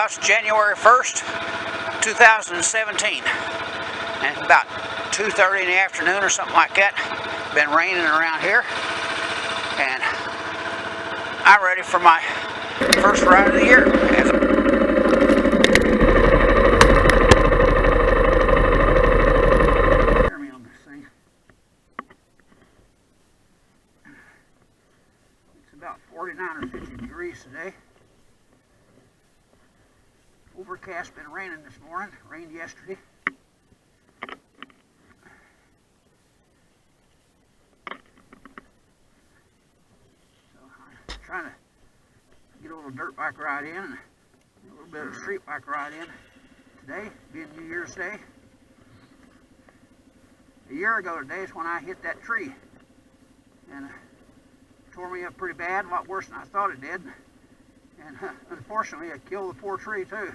Well, it's January 1st, 2017, and it's about 2:30 in the afternoon or something like that. Been raining around here, and I'm ready for my first ride of the year. It's about 49 or 50 degrees today. Overcast, been raining this morning, rained yesterday. So I'm trying to get a little dirt bike ride in and a little bit of street bike ride in today, being New Year's Day. A year ago today is when I hit that tree and tore me up pretty bad, a lot worse than I thought it did. And unfortunately, it killed the poor tree too.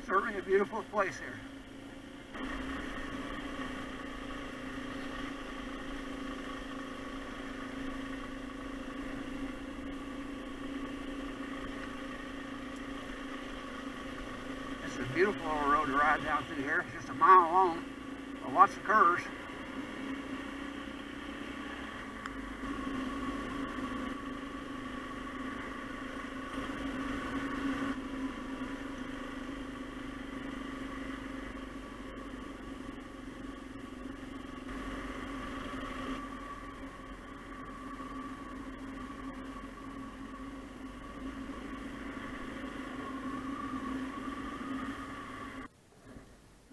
Certainly a beautiful place here. This is a beautiful little road to ride down through here. It's just a mile long, with lots of curves.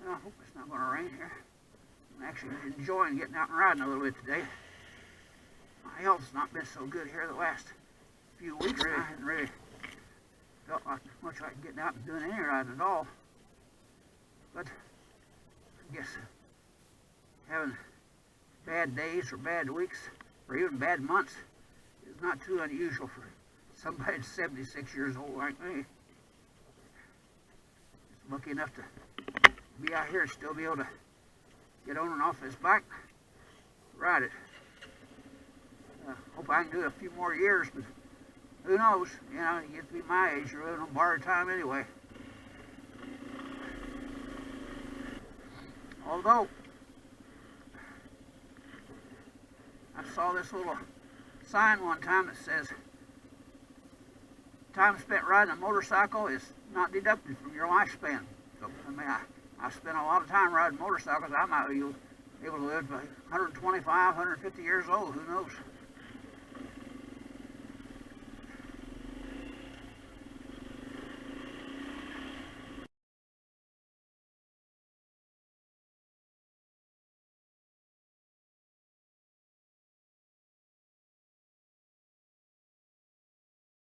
I hope it's not going to rain here. I'm actually enjoying getting out and riding a little bit today. My health's not been so good here the last few weeks. I haven't really felt much like getting out and doing any riding at all. But I guess having bad days or bad weeks or even bad months is not too unusual for somebody that's 76 years old like me. Just lucky enough to be out here and still be able to get on and off this bike, ride it. Hope I can do it a few more years, but who knows? You know, you get to be my age, you're living on borrowed time anyway. Although, I saw this little sign one time that says, time spent riding a motorcycle is not deducted from your lifespan. So, I mean, I spent a lot of time riding motorcycles. I might be able to live to 125, 150 years old, who knows?